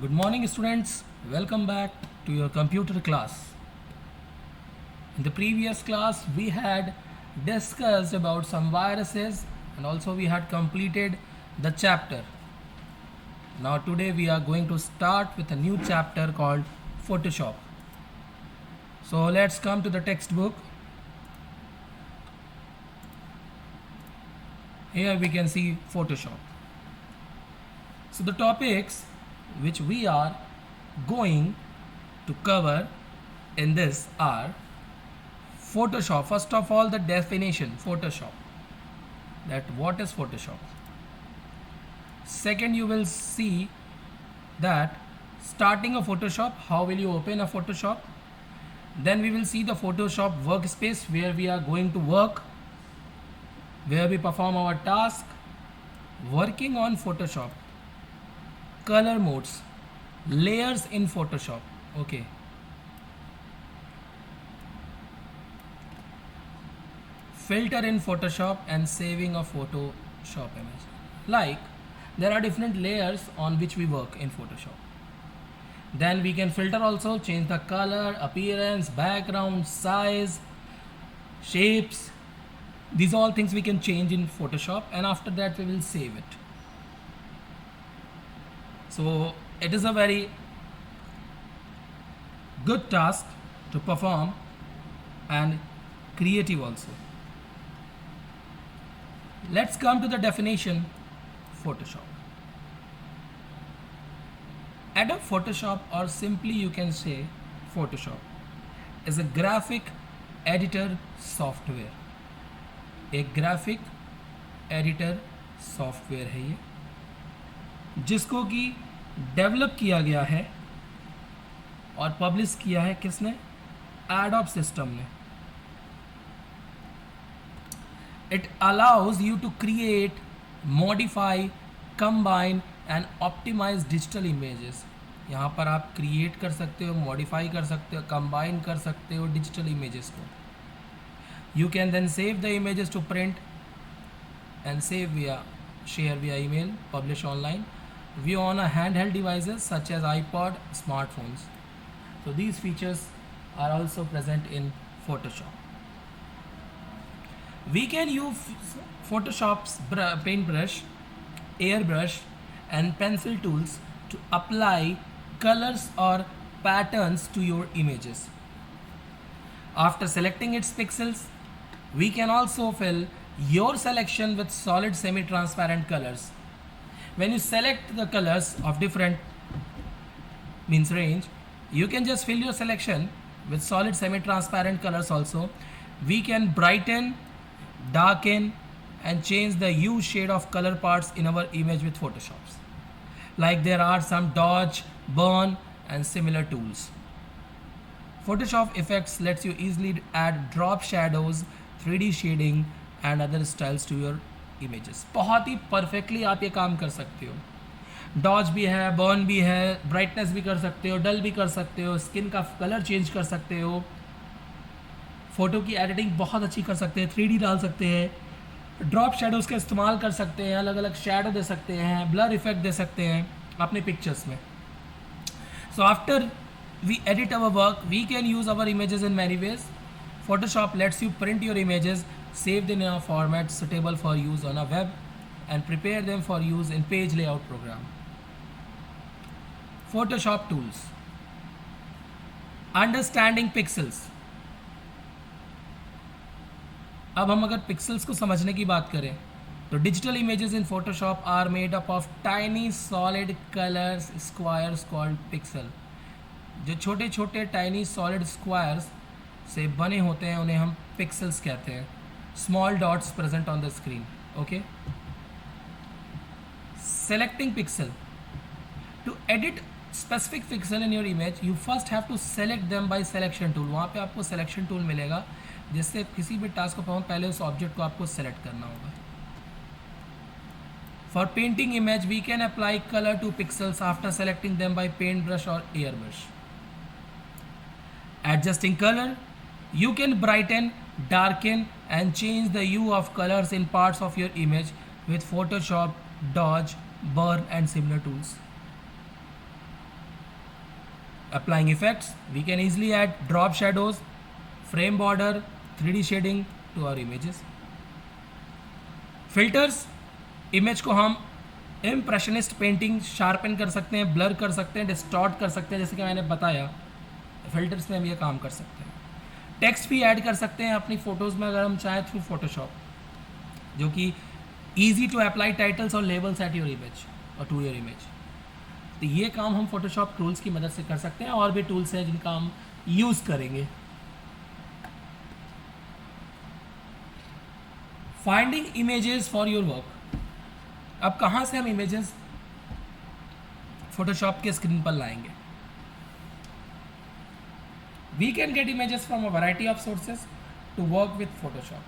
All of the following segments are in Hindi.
Good morning, students. Welcome back to your computer class. In the previous class, we had discussed about some viruses and also we had completed the chapter. Now, today we are going to start with a new chapter called Photoshop. So, let's come to the textbook. Here we can see Photoshop. So, the topics which we are going to cover in this are Photoshop. First of all, the definition Photoshop, that what is Photoshop. Second, you will see that starting a Photoshop, how will you open a Photoshop. Then we will see the Photoshop workspace where we are going to work, where we perform our task, working on Photoshop, color modes, layers in Photoshop. Okay, filter in Photoshop and saving a Photoshop image. Like there are different layers on which we work in Photoshop. Then we can filter also, change the color, appearance, background, size, shapes. These all things we can change in Photoshop, and after that we will save it. So it is a very good task to perform and creative also. Let's come to the definition Photoshop. Adobe Photoshop, or simply you can say Photoshop, is a graphic editor software. एक ग्राफिक एडिटर सॉफ्टवेयर है ये, जिसको कि डेवलप किया गया है और पब्लिश किया है किसने? एडोब सिस्टम ने. It allows you to create, modify, combine and optimize digital images. यहाँ पर आप क्रिएट कर सकते हो, मॉडिफाई कर सकते हो, कंबाइन कर सकते हो डिजिटल इमेजेस को. You can then save the images to print and share via email, publish online, view on a handheld devices such as iPod, smartphones. So these features are also present in Photoshop. We can use Photoshop's paintbrush, airbrush and pencil tools to apply colors or patterns to your images. After selecting its pixels, we can also fill your selection with solid semi-transparent colors. When you select the colors of different range, you can just fill your selection with solid semi-transparent colors also. We can brighten, darken and change the hue shade of color parts in our image with Photoshop. Like there are some dodge, burn and similar tools. Photoshop Effects lets you easily add drop shadows, 3D shading and other styles to your images. बहुत ही परफेक्टली आप ये काम कर सकते हो. डॉज भी है, बर्न भी है, ब्राइटनेस भी कर सकते हो, डल भी कर सकते हो, स्किन का कलर चेंज कर सकते हो, फोटो की एडिटिंग बहुत अच्छी कर सकते हैं, 3D डाल सकते हैं, ड्रॉप शेडोज़ का इस्तेमाल कर सकते हैं, अलग अलग शेडो दे सकते हैं, ब्लर इफेक्ट दे सकते हैं अपने पिक्चर्स में. So after we edit our work, we can use our images in many ways. Photoshop lets you print your images, save them in a format suitable for use on a web and prepare them for use in page layout program. Photoshop tools. Understanding pixels. अब हम अगर पिक्सल्स को समझने की बात करें तो digital images in Photoshop are made up of tiny solid colours squares called pixel. जो छोटे छोटे टाइनी सॉलिड स्क्वायर्स से बने होते हैं उन्हें हम पिक्सल्स कहते हैं. Small dots present on the screen. Okay, selecting pixel. To edit specific pixel in your image you first have to select them by selection tool. वहाँ पे आपको सिलेक्शन टूल मिलेगा जिससे किसी भी टास्क को परफॉर्म पहले उस ऑब्जेक्ट को आपको सेलेक्ट करना होगा. For painting image we can apply colour to pixels after selecting them by paint brush और air brush. Adjusting color, you can brighten, darken and change the hue of colors in parts of your image with Photoshop, Dodge, Burn and similar tools. Applying effects, we can easily add drop shadows, frame border, 3D shading to our images. Filters, image को हम इम्प्रेशनिस्ट पेंटिंग शार्पन कर सकते हैं, ब्लर कर सकते हैं, डिस्टॉर्ट कर सकते हैं, जैसे कि मैंने बताया फिल्टर्स में हम ये काम कर सकते हैं. टेक्स्ट भी ऐड कर सकते हैं अपनी फ़ोटोज़ में अगर हम चाहें थ्रू फोटोशॉप, जो कि ईजी टू अप्लाई टाइटल्स और लेबल्स एट योर इमेज और टू योर इमेज. तो ये काम हम फोटोशॉप टूल्स की मदद से कर सकते हैं. और भी टूल्स हैं जिनका हम यूज़ करेंगे. Finding images for your work. अब कहाँ से हम इमेजेस फोटोशॉप के स्क्रीन पर लाएंगे? We can get images from a variety of sources to work with Photoshop.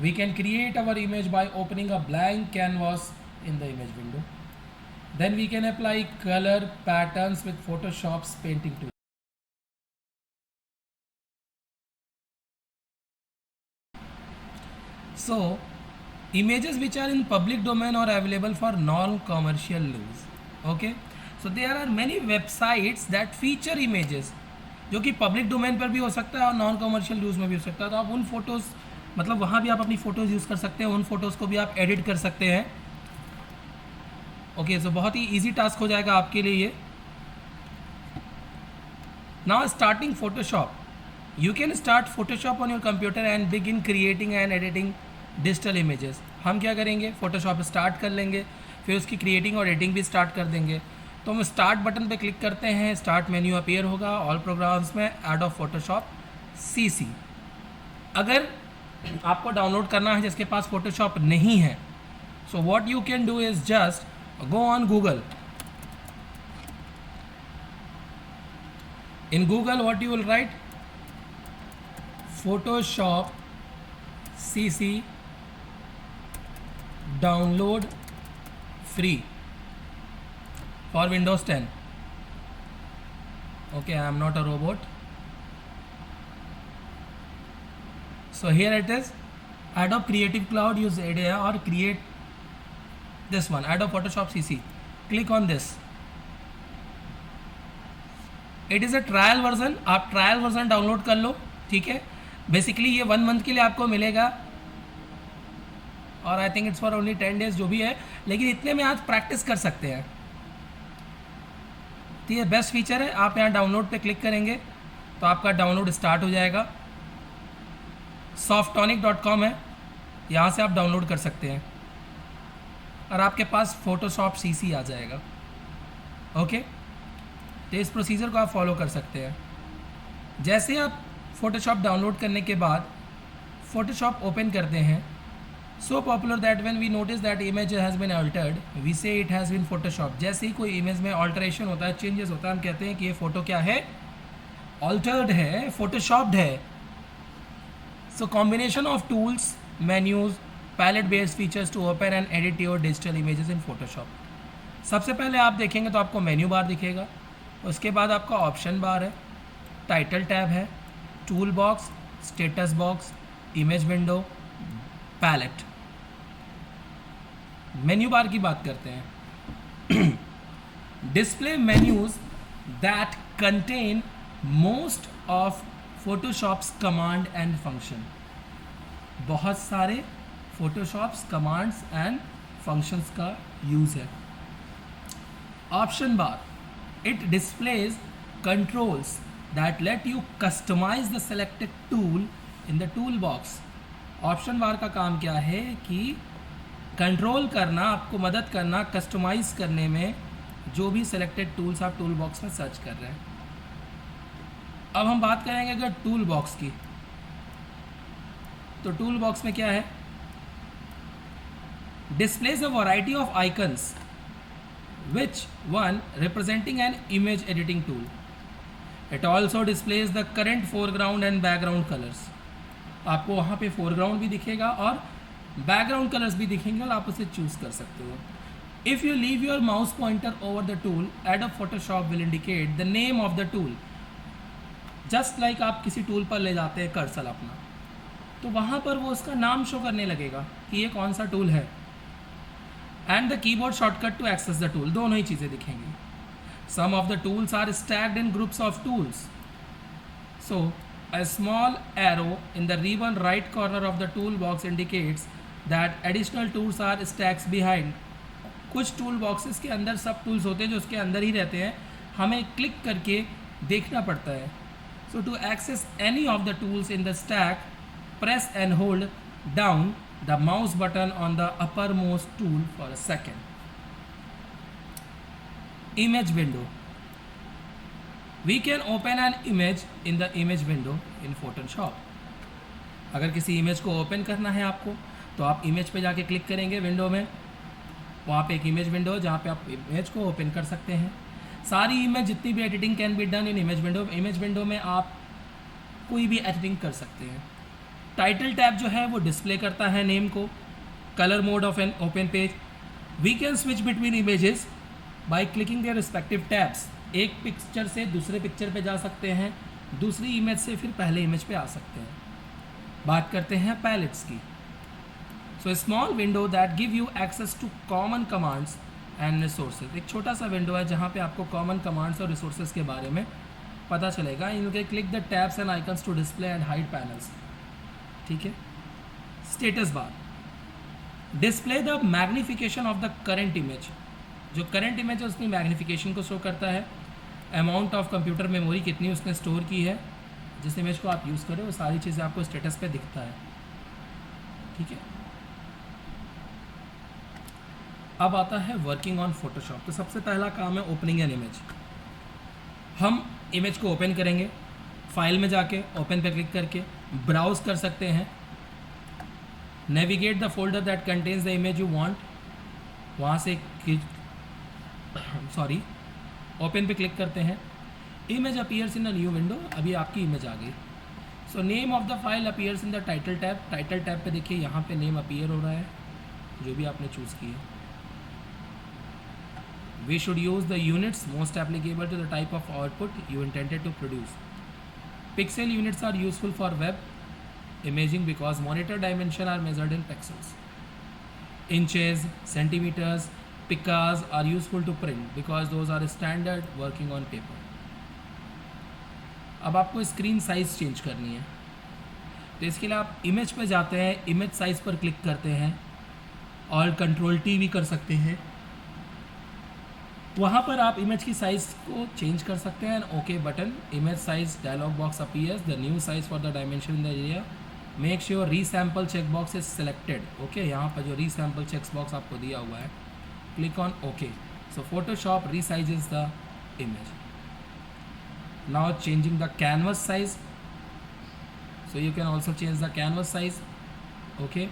We can create our image by opening a blank canvas in the image window. Then we can apply color patterns with Photoshop's painting tool. So, images which are in public domain are available for non-commercial use. Okay? So there are many websites that feature images जो कि पब्लिक डोमेन पर भी हो सकता है और नॉन कमर्शियल यूज़ में भी हो सकता है. तो आप उन फोटोज़, मतलब वहाँ भी आप अपनी फ़ोटोज़ यूज़ कर सकते हैं, उन फोटोज़ को भी आप एडिट कर सकते हैं. ओके, सो बहुत ही इजी टास्क हो जाएगा आपके लिए ये. Now starting Photoshop. You can start Photoshop on your computer and begin creating and editing digital images. हम क्या करेंगे, फोटोशॉप स्टार्ट कर लेंगे, फिर उसकी क्रिएटिंग और एडिटिंग भी स्टार्ट कर देंगे. तो हम स्टार्ट बटन पे क्लिक करते हैं, स्टार्ट मेन्यू अपीयर होगा, ऑल प्रोग्राम्स में ऐड ऑफ फोटोशॉप CC. अगर आपको डाउनलोड करना है जिसके पास फोटोशॉप नहीं है, so what you can do is just go on Google. In Google what you will write, Photoshop CC download free for Windows 10. Okay, I am not a robot. So here it is, Adobe Creative Cloud, use ADA or create this one, Adobe Photoshop CC. Click on this. It is a trial version. आप ट्रायल वर्जन डाउनलोड कर लो. ठीक है, बेसिकली ये 1 मंथ के लिए आपको मिलेगा और I think it's for only 10 days जो भी है, लेकिन इतने में आज प्रैक्टिस कर सकते हैं. तो ये बेस्ट फीचर है. आप यहाँ डाउनलोड पे क्लिक करेंगे तो आपका डाउनलोड स्टार्ट हो जाएगा. softonic.com है, यहाँ से आप डाउनलोड कर सकते हैं और आपके पास फोटोशॉप CC आ जाएगा. ओके, तो इस प्रोसीजर को आप फॉलो कर सकते हैं. जैसे आप फोटोशॉप डाउनलोड करने के बाद फोटोशॉप ओपन करते हैं, so popular that when we notice that image has been altered, we say it has been photoshopped. जैसे ही कोई इमेज में ऑल्टरेशन होता है, चेंजेस होता है, हम कहते हैं कि ये फ़ोटो क्या है, ऑल्टर्ड है, फोटोशॉप्ड है. So combination of tools, menus, palette based features to open and edit your digital images in Photoshop. सबसे पहले आप देखेंगे तो आपको मेन्यू बार दिखेगा, उसके बाद आपका ऑप्शन बार है, टाइटल टैब है, tool box, status box, image window, palette. Menu bar की बात करते हैं. Display menus that contain most of Photoshop's command and function. बहुत सारे फोटोशॉप्स कमांड्स एंड फंक्शंस का यूज है. Option bar, it displays controls that let you customize the selected tool in the tool box. Option bar का काम क्या है कि कंट्रोल करना, आपको मदद करना कस्टमाइज़ करने में जो भी सिलेक्टेड टूल्स आप टूल बॉक्स में सर्च कर रहे हैं. अब हम बात करेंगे अगर टूल बॉक्स की, तो टूल बॉक्स में क्या है, displays a variety of icons which one representing an image editing tool. It also displays the current foreground and background colours. आपको वहाँ पे फोरग्राउंड भी दिखेगा और बैकग्राउंड कलर्स भी दिखेंगे और आप उसे चूज़ कर सकते हो. If you leave your mouse pointer over the tool, adobe Photoshop will indicate the name of the tool. Just like आप किसी टूल पर ले जाते हैं कर्सर अपना, तो वहाँ पर वो उसका नाम शो करने लगेगा कि ये कौन सा टूल है, and the keyboard shortcut to access the tool. दोनों ही चीज़ें दिखेंगी. Some of the tools are stacked in groups of tools. So a small arrow in the ribbon right corner of the toolbox indicates that additional tools are stacks behind. कुछ टूल बॉक्सेस के अंदर सब टूल्स होते हैं जो उसके अंदर ही रहते हैं, हमें क्लिक करके देखना पड़ता है. So to access any of the tools in the stack, press and hold down the mouse button on the uppermost tool for a second. Image window. We can open an image in the image window in Photoshop. अगर किसी इमेज को ओपन करना है आपको, तो आप इमेज पे जाके क्लिक करेंगे विंडो में. वहाँ पे एक इमेज विंडो है जहाँ पे आप इमेज को ओपन कर सकते हैं. सारी इमेज जितनी भी editing can be done in image window. Image window में आप कोई भी एडिटिंग कर सकते हैं. टाइटल टैब जो है वो डिस्प्ले करता है नेम को. Colour mode of an open page. We can switch between images by clicking their respective tabs. एक पिक्चर से दूसरे पिक्चर पे जा सकते हैं, दूसरी इमेज से फिर पहले इमेज पे आ सकते हैं. बात करते हैं पैलेट्स की. So small window that give you access to common commands and resources. एक छोटा सा विंडो है जहाँ पे आपको कॉमन कमांड्स और रिसोर्सेज के बारे में पता चलेगा. You can click the tabs and icons to display and hide panels. ठीक है. Status bar. Display the magnification of the current image. जो करंट इमेज है उसकी मैग्निफिकेशन को शो करता है. अमाउंट ऑफ कंप्यूटर मेमोरी कितनी उसने स्टोर की है, जिस इमेज को आप यूज़ करें वो सारी चीज़ें आपको स्टेटस पे दिखता है. ठीक है. अब आता है वर्किंग ऑन फोटोशॉप. तो सबसे पहला काम है ओपनिंग एन इमेज. हम इमेज को ओपन करेंगे. फाइल में जाके ओपन पे क्लिक करके ब्राउज कर सकते हैं. Navigate the folder that contains the image you want. वहाँ से ओपन पे क्लिक करते हैं. Image appears in a new window. अभी आपकी इमेज आ गई. So name of the file appears in the title tab. Title tab पे देखिए यहाँ पे नेम अपीयर हो रहा है जो भी आपने चूज़ की है. We should use the units most applicable to the type of output you intended to produce. Pixel units are useful for web imaging because monitor dimension are measured in pixels. Inches, centimeters, picas are useful to print because those are standard working on paper. अब आपको स्क्रीन साइज़ चेंज करनी है, तो इसके लिए आप इमेज पे जाते हैं, इमेज साइज़ पर क्लिक करते हैं और कंट्रोल टी भी कर सकते हैं. वहाँ पर आप इमेज की साइज़ को चेंज कर सकते हैं. Okay button. Image size dialog box appears. The new size for the dimension in the area. Make sure resample check box is selected. Okay, यहाँ पर जो रीसैम्पल चेक बॉक्स आपको दिया हुआ है, click on okay. So Photoshop resizes the image. Now changing the canvas size. So you can also change the canvas size. Okay,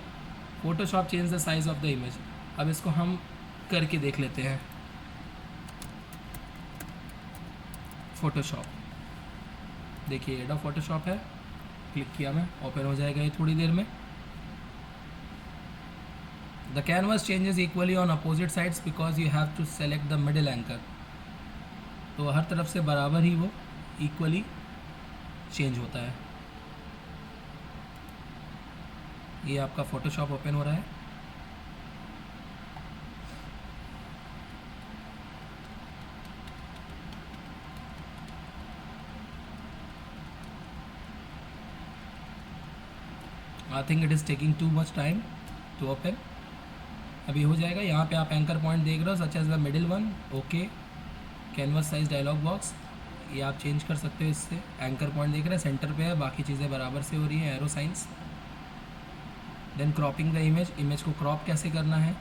Photoshop change the size of the image. अब इसको हम करके देख लेते हैं. फोटोशॉप देखिए, एडो फोटोशॉप है. क्लिक किया मैं, ओपन हो जाएगा ये थोड़ी देर में. The canvas changes equally on opposite sides because you have to select the middle anchor. तो हर तरफ से बराबर ही वो इक्वली चेंज होता है. ये आपका फोटोशॉप ओपन हो रहा है. I think it is taking too much time to open. अभी हो जाएगा. यहाँ पे आप एंकर पॉइंट देख रहे हो such as the middle one. Okay, canvas size dialog box ये आप चेंज कर सकते हो इससे. एंकर पॉइंट देख रहे हैं सेंटर पे है, बाकी चीज़ें बराबर से हो रही हैं. Arrow signs. Then cropping the image. Image को क्रॉप कैसे करना है,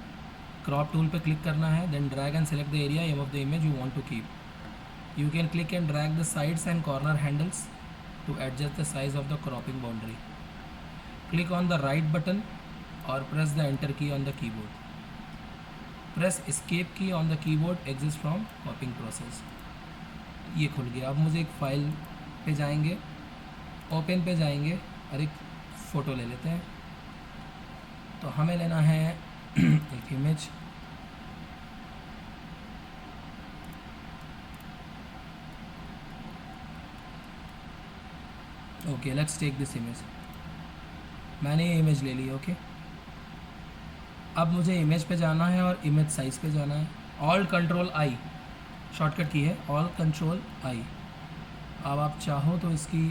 क्रॉप टूल पे क्लिक करना है. Then drag and select the area um of the image you want to keep. You can click and drag the sides and corner handles to adjust the size of the cropping boundary. Click on the right button or press the enter key on the keyboard. Press escape key on the keyboard. Exit from copying process. ये खुल गया. अब मुझे एक फाइल पे जाएंगे, ओपन पे जाएंगे और एक फ़ोटो ले लेते हैं. तो हमें लेना है एक image. Okay, let's take this image. मैंने ये इमेज ले ली. ओके, अब मुझे इमेज पे जाना है और इमेज साइज़ पे जाना है. ऑल्ट कंट्रोल आई शॉर्टकट की है ऑल कंट्रोल आई। अब आप चाहो तो इसकी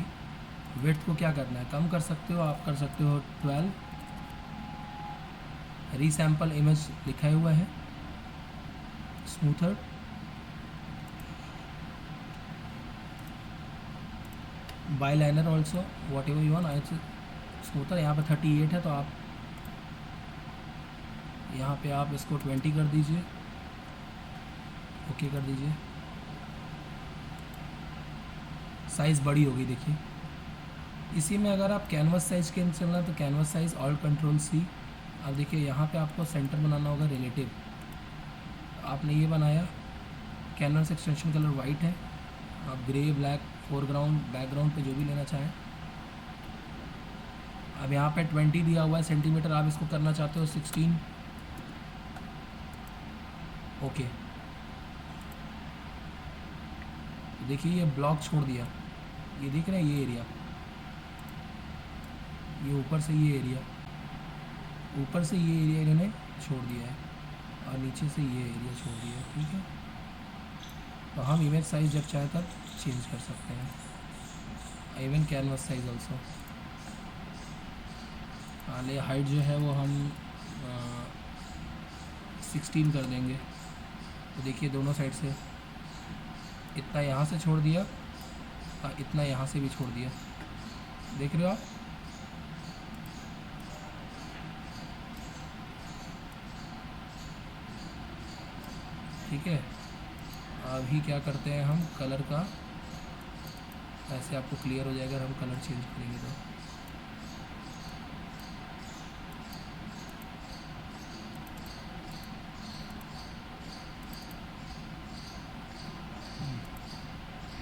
विड्थ को क्या करना है, कम कर सकते हो, आप कर सकते हो 12। रीसैम्पल इमेज लिखा हुआ है, smoother, by liner also what ever you want. Smoother यहाँ पे 38 है तो आप यहाँ पे आप इसको 20 कर दीजिए, ओके कर दीजिए। साइज़ बड़ी होगी देखिए। इसी में अगर आप कैनवस साइज़ के चलना है तो canvas size alt control C. अब देखिए यहाँ पे आपको सेंटर बनाना होगा रिलेटिव, आपने ये बनाया। कैनवस एक्सटेंशन कलर वाइट है, आप ग्रे ब्लैक फोरग्राउंड बैकग्राउंड पे जो भी लेना चाहें। अब यहाँ पे 20 दिया हुआ है सेंटीमीटर, आप इसको करना चाहते हो 16, ओके। देखिए ये ब्लॉक छोड़ दिया, ये दिख रहा है ये एरिया, ये ऊपर से ये एरिया, ऊपर से ये एरिया इन्होंने छोड़ दिया है और नीचे से ये एरिया छोड़ दिया है, ठीक है। तो हम इमेज साइज़ जब चाहे तब चेंज कर सकते हैं, इवन कैनवस साइज़ ऑल्सो। हाले हाइट जो है वो हम 16 कर देंगे। तो देखिए दोनों साइड से इतना यहाँ से छोड़ दिया और इतना यहाँ से भी छोड़ दिया, देख रहे हो आप। ठीक है, अभी क्या करते हैं हम कलर का, ऐसे आपको क्लियर हो जाएगा अगर हम कलर चेंज करेंगे तो।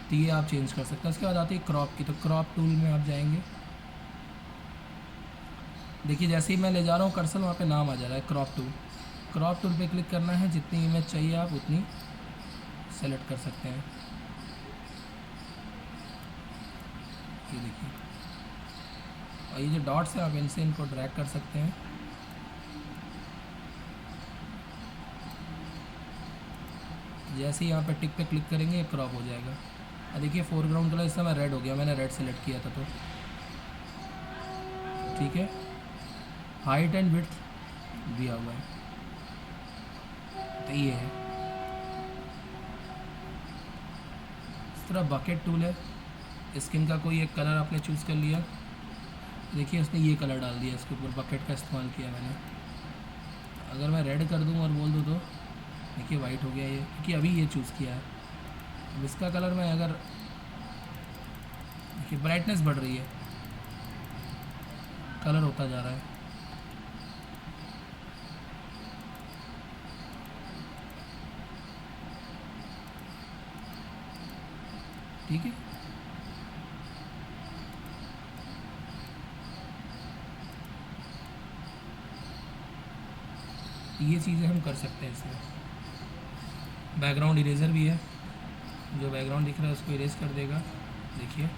तो ये आप चेंज कर सकते हैं। उसके बाद आती है क्रॉप की, तो क्रॉप टूल में आप जाएंगे। देखिए जैसे ही मैं ले जा रहा हूँ कर्सर, वहाँ पे नाम आ जा रहा है क्रॉप टूल। क्रॉप टूल पे क्लिक करना है, जितनी इमेज चाहिए आप उतनी सेलेक्ट कर सकते हैं। ये देखिए, और ये जो डॉट्स हैं आप इनसे इनको ड्रैग कर सकते हैं। जैसे ही यहाँ पे टिक पे क्लिक करेंगे ये क्रॉप हो जाएगा। और देखिए फोरग्राउंड कलर इस समय रेड हो गया, मैंने रेड सेलेक्ट किया था तो ठीक है। हाइट एंड विड्थ दिया हुआ है, तो ये है। इस तरह बकेट टूल है, स्किन का कोई एक कलर आपने चूज़ कर लिया, देखिए उसने ये कलर डाल दिया, इसके ऊपर बकेट का इस्तेमाल किया मैंने। अगर मैं रेड कर दूँ और बोल दूँ तो देखिए वाइट हो गया ये, क्योंकि अभी ये चूज़ किया है। अब इसका कलर में अगर देखिए ब्राइटनेस बढ़ रही है, कलर होता जा रहा है। ठीक है, ये चीज़ें हम कर सकते हैं इसमें। बैकग्राउंड इरेजर भी है, जो बैकग्राउंड दिख रहा है उसको इरेज कर देगा। देखिए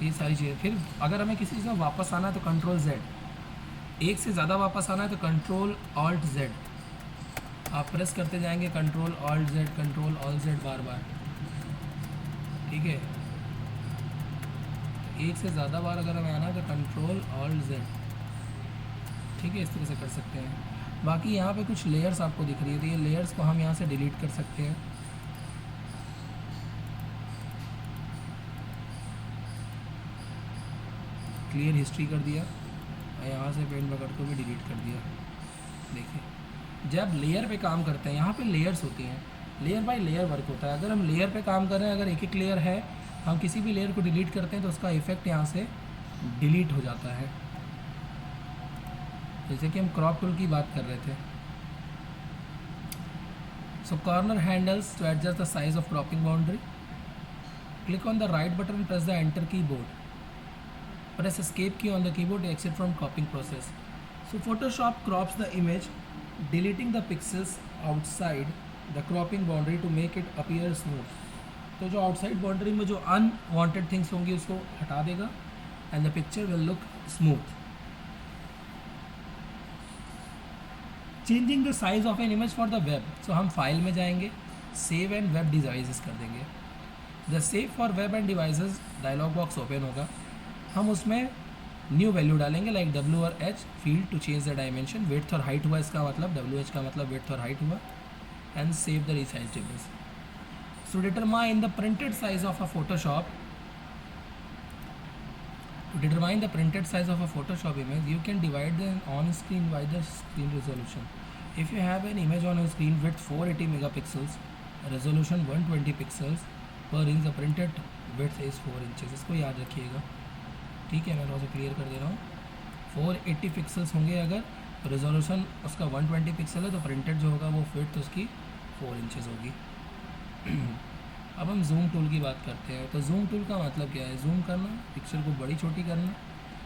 ये सारी चीज़ें। फिर अगर हमें किसी चीज़ में वापस आना है तो कंट्रोल Z, एक से ज़्यादा वापस आना है तो कंट्रोल ऑल्ट Z, आप प्रेस करते जाएंगे control alt Z, control alt Z बार बार, ठीक है। एक से ज़्यादा बार अगर हमें आना है तो कंट्रोल ऑल्ट Z, ठीक है, इस तरह से कर सकते हैं। बाकी यहाँ पे कुछ लेयर्स आपको दिख रही है, तो ये लेयर्स को हम यहाँ से डिलीट कर सकते हैं। क्लियर हिस्ट्री कर दिया और यहाँ से पेंट बकेट को भी डिलीट कर दिया। देखिए जब लेयर पे काम करते हैं, यहाँ पे लेयर्स होती हैं, लेयर बाय लेयर वर्क होता है। अगर हम लेयर पे काम कर रहे हैं, अगर एक एक लेयर है, हम किसी भी लेयर को डिलीट करते हैं तो उसका इफेक्ट यहाँ से डिलीट हो जाता है। जैसे कि हम क्रॉप टूल की बात कर रहे थे। So corner handles to adjust the size of cropping boundary, click on the right button and press the enter keyboard. Press escape key on the keyboard to exit from cropping process. So Photoshop crops the image, deleting the pixels outside the cropping boundary to make it appear smooth. तो जो आउटसाइड बाउंड्री में जो अनवांटेड थिंग्स होंगी उसको हटा देगा and the picture will look smooth. Changing the size of an image for the web, so हम फाइल में जाएंगे, सेव एंड वेब डिवाइसेस कर देंगे। The save for web and devices dialog box open होगा, हम उसमें न्यू वैल्यू डालेंगे लाइक डब्ल्यू और H field to change the dimension, width और हाइट हुआ इसका मतलब, डब्ल्यू एच का मतलब विड्थ और हाइट हुआ, and save the resized image. So determine the printed size of a Photoshop, to determine the printed size of a Photoshop image, you can divide the on-screen by the screen resolution. If you have an image on a screen with 480 megapixels, resolution 120 pixels per inch, the printed width is 4 inches. इसको याद रखिएगा, ठीक है। मैं थोड़ा सा क्लियर कर दे रहा हूँ। 480 पिक्सल्स होंगे अगर, रेजोल्यूशन उसका 120 पिक्सल है, तो प्रिंटेड जो होगा वो विड्थ उसकी 4 इंचेस होगी। अब हम जूम टूल की बात करते हैं। तो जूम टूल का मतलब क्या है? जूम करना, पिक्चर को बड़ी छोटी करना।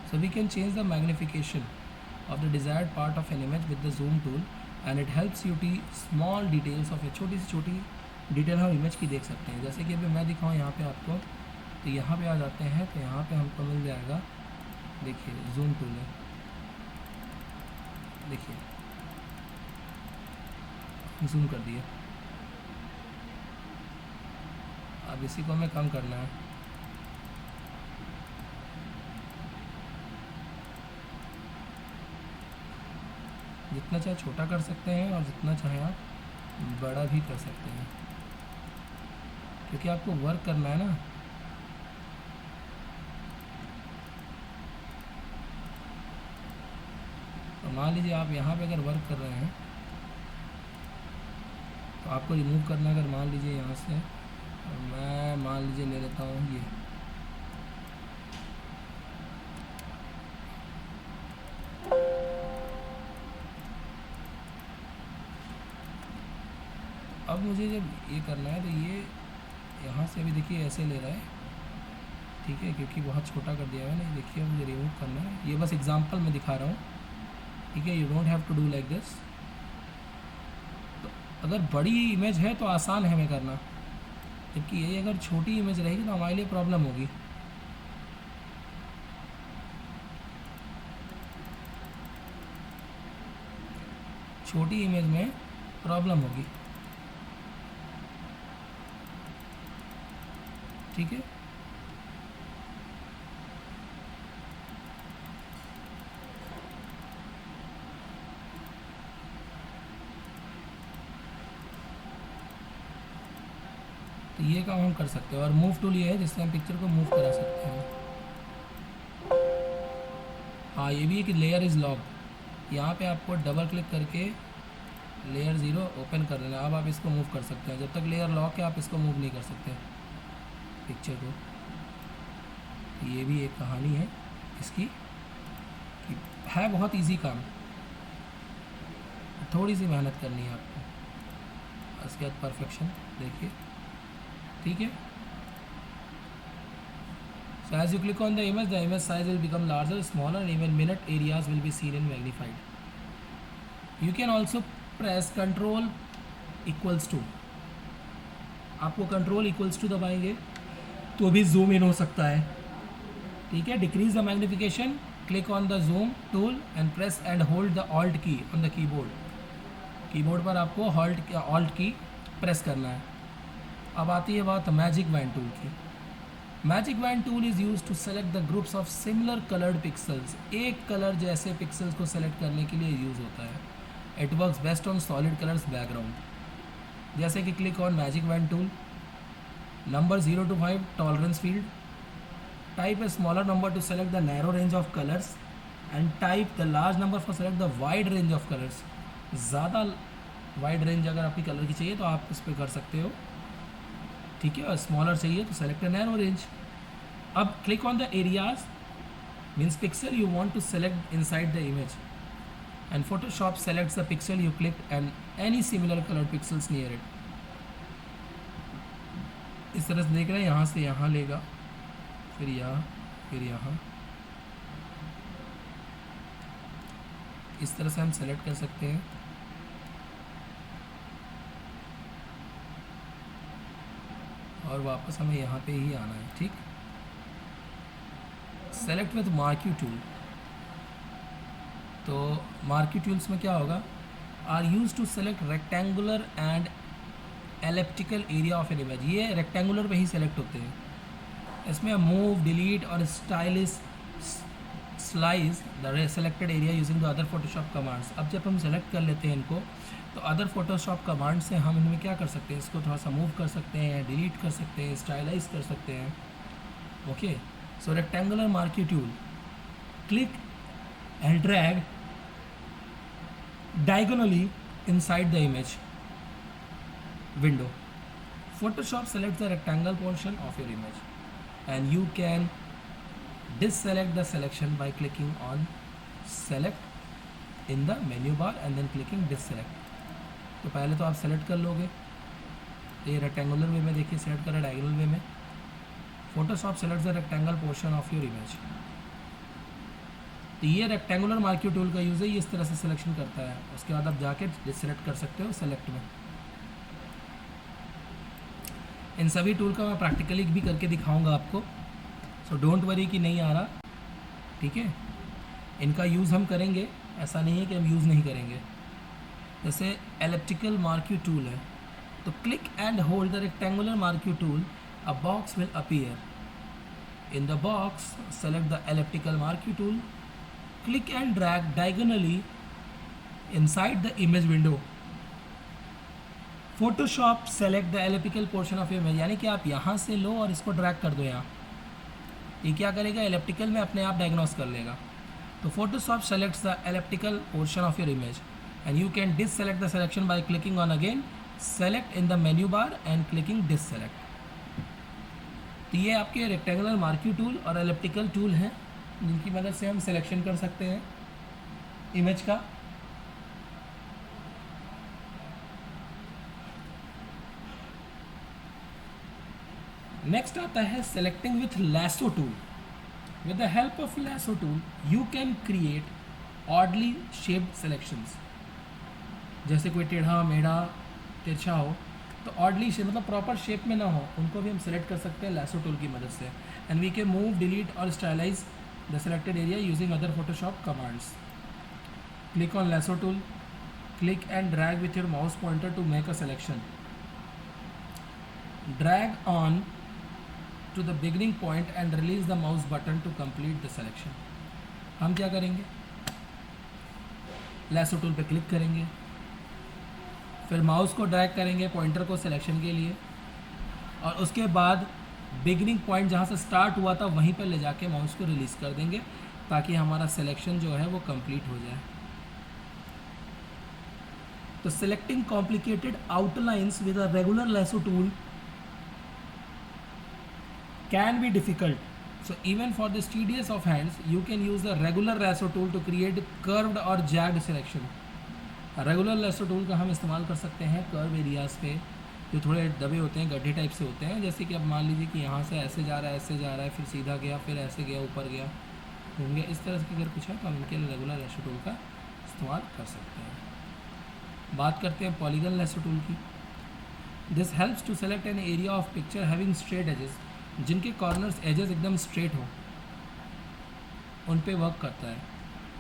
So we can change the magnification of the desired part of an image with the zoom tool and it helps you to small details of a, छोटी से छोटी डिटेल हम इमेज की देख सकते हैं। जैसे कि अभी मैं दिखाऊँ यहाँ पे आपको, तो यहाँ पे आ जाते हैं, तो यहाँ पे हमको मिल जाएगा, देखिए जूम टूल है, देखिए जूम कर दिए। अब इसी को हमें कम करना है, जितना चाहे छोटा कर सकते हैं और जितना चाहे आप बड़ा भी कर सकते हैं, क्योंकि आपको वर्क करना है ना। तो मान लीजिए आप यहाँ पे अगर वर्क कर रहे हैं, तो आपको रिमूव करना है। अगर मान लीजिए यहाँ से मैं मान लीजिए ले लेता हूँ ये, अब मुझे जब ये करना है तो ये यहाँ से अभी देखिए ऐसे ले रहा है, ठीक है, क्योंकि बहुत छोटा कर दिया है ना। देखिए मुझे रिमूव करना है, ये बस एग्जांपल मैं दिखा रहा हूँ, ठीक है। You don't have to do like this. तो अगर बड़ी इमेज है तो आसान है हमें करना, जबकि ये अगर छोटी इमेज रहेगी तो हमारे लिए प्रॉब्लम होगी। छोटी इमेज में प्रॉब्लम होगी, ठीक है। तो ये काम हम कर सकते हैं, और मूव टूल ये है जिससे हम पिक्चर को मूव करा सकते हैं। हाँ, ये भी है कि लेयर इज़ लॉक, यहाँ पे आपको डबल क्लिक करके लेयर 0 ओपन कर देना। अब आप इसको मूव कर सकते हैं, जब तक लेयर लॉक है आप इसको मूव नहीं कर सकते पिक्चर को। ये भी एक कहानी है इसकी, कि है बहुत इजी काम, थोड़ी सी मेहनत करनी है आपको, उसके बाद परफेक्शन देखिए, ठीक है। So as you click on the image size will become larger, smaller, and even minute areas will be seen and magnified. You can also press Control equals to, आपको Control equals to दबाएंगे तो भी जूम इन हो सकता है, ठीक है। Decrease the magnification, click on the zoom tool and press and hold the alt की ऑन द कीबोर्ड। कीबोर्ड पर आपको ऑल्ट की प्रेस करना है। अब आती है बात मैजिक वैन टूल की। Magic wand tool is use to select the groups of similar coloured pixels. एक कलर जैसे पिक्सल्स को सेलेक्ट करने के लिए यूज़ होता है। It works best on solid colours background. जैसे कि click on magic wand tool, number 0 to 5 tolerance field, type a smaller number to select the narrow range of colors and type the large number for select the wide range of colors। ज़्यादा वाइड रेंज अगर आपकी कलर की चाहिए तो आप उस पर कर सकते हो, ठीक है। और स्मॉलर चाहिए तो सेलेक्ट अ नैरो रेंज। अब click on the areas, means pixel you want to select inside the image, and Photoshop selects the pixel you clicked and any similar coloured pixels near it. इस तरह से देख रहे हैं, यहाँ से यहाँ लेगा, फिर यहाँ, फिर यहाँ, इस तरह से हम सेलेक्ट कर सकते हैं। और वापस हमें यहाँ पे ही आना है, ठीक। Select with marquee tool. तो मार्क्यू टूल्स में क्या होगा, are use to select rectangular and elliptical area of an image. ये रेक्टेंगुलर पे ही सेलेक्ट होते हैं। इसमें मूव, डिलीट और stylish slice the selected area using the other Photoshop commands. अब जब हम सेलेक्ट कर लेते हैं इनको, तो अदर फोटोशॉप कमांड से हम इनमें क्या कर सकते हैं, इसको थोड़ा सा मूव कर सकते हैं, डिलीट कर सकते हैं, स्टाइलाइज कर सकते हैं। Okay, so rectangular marquee tool, click and drag diagonally inside the image window. Photoshop selects the rectangle portion of your image and you can deselect the selection by clicking on select in the menu bar and then clicking deselect. तो पहले तो आप सेलेक्ट कर लोगे, ये रेक्टेंगुलर वे में देखिए सेलेक्ट करा डायगोनल वे में। Photoshop selects the rectangle portion of your image. तो ये रेक्टेंगुलर मार्क्यू टूल का यूज़ है, ये इस तरह से सिलेक्शन करता है। उसके बाद आप जाके डिसेलेक्ट कर सकते हो सेलेक्ट में। इन सभी टूल का मैं प्रैक्टिकली भी करके दिखाऊंगा आपको, सो डोंट वरी कि नहीं आ रहा, ठीक है। इनका यूज़ हम करेंगे, ऐसा नहीं है कि हम यूज़ नहीं करेंगे। जैसे एलिप्टिकल मार्क्यू टूल है, तो click and hold the rectangular marquee tool, a box will appear. In the box select the elliptical marquee tool, click and drag diagonally inside the image window. Photoshop select the elliptical portion of your image, यानी कि आप यहाँ से लो और इसको ड्रैग कर दो यहाँ। ये क्या करेगा, एलिप्टिकल में अपने आप डायग्नोस कर लेगा। तो Photoshop selects the elliptical portion of your image and you can deselect the selection by clicking on again select in the menu bar and clicking deselect. तो ये आपके रेक्टेंगुलर मार्क्यू टूल और एलिप्टिकल टूल हैं जिनकी मदद से हम सिलेक्शन कर सकते हैं इमेज का। नेक्स्ट आता है selecting with lasso tool. With the help of lasso tool you can create oddly shaped selections. जैसे कोई टेढ़ा मेढ़ा तिरछा हो, तो ऑडली शेप मतलब प्रॉपर शेप में ना हो, उनको भी हम सेलेक्ट कर सकते हैं लैसो टूल की मदद से। And we can move, delete और stylize the selected area using other Photoshop commands. Click on lasso tool, click and drag with your mouse pointer to make a selection. Drag on to the beginning point and release the mouse button to complete the selection. हम क्या करेंगे, lasso tool पे क्लिक करेंगे, फिर माउस को ड्रैग करेंगे पॉइंटर को सिलेक्शन के लिए, और उसके बाद बिगनिंग पॉइंट जहाँ से स्टार्ट हुआ था वहीं पर ले जाके माउस को रिलीज़ कर देंगे ताकि हमारा सिलेक्शन जो है वो कंप्लीट हो जाए। तो selecting complicated outlines with a regular lasso tool can be difficult, so even for the studious of hands you can use the regular lasso tool to create curved or jagged selection. Regular lasso tool का हम इस्तेमाल कर सकते हैं कर्व एरियाज़ पे जो थोड़े दबे होते हैं, गड्ढे टाइप से होते हैं। जैसे कि अब मान लीजिए कि यहाँ से ऐसे जा रहा है, ऐसे जा रहा है, फिर सीधा गया, फिर ऐसे गया, ऊपर गया, घूम गया, इस तरह से अगर कुछ है तो हम इनके लिए रेगुलर लैसो टूल का इस्तेमाल कर सकते हैं। बात करते हैं पॉलीगन लैसो टूल की। This helps to select an area of picture having straight edges, जिनके कॉर्नर्स एजेस एकदम स्ट्रेट हो, उन पे वर्क करता है।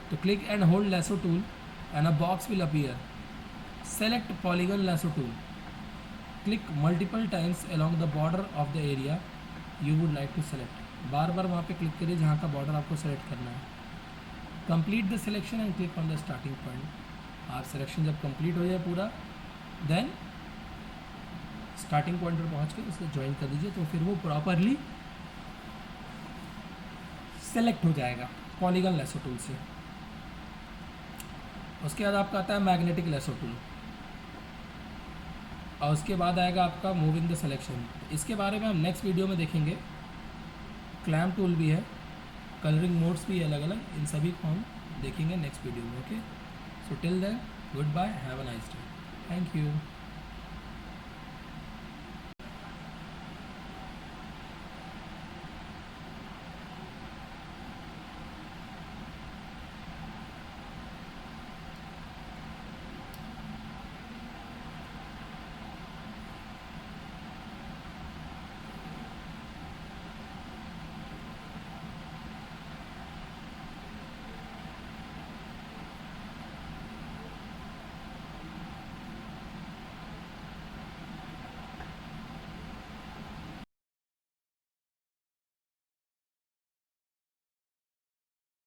तो click and hold lasso tool and a box will appear. Select polygon lasso tool, click multiple times along the border of the area you would like to select। बार बार वहाँ पे क्लिक करिए जहाँ का बॉर्डर आपको सेलेक्ट करना है। Complete the selection and click on the starting point. आप सिलेक्शन जब कंप्लीट हो जाए पूरा, देन स्टार्टिंग पॉइंट पर पहुँच कर उसको ज्वाइन कर दीजिए, तो फिर वो प्रॉपरली सेलेक्ट हो जाएगा पॉलीगन लैसो टूल से। उसके बाद आपका आता है मैग्नेटिक लैसो टूल, और उसके बाद आएगा आपका मूविंग द सिलेक्शन। इसके बारे में हम नेक्स्ट वीडियो में देखेंगे। क्लैम्प टूल भी है, कलरिंग मोड्स भी है अलग अलग, इन सभी को हम देखेंगे नेक्स्ट वीडियो में। Okay, so till then goodbye, have a nice day, thank you.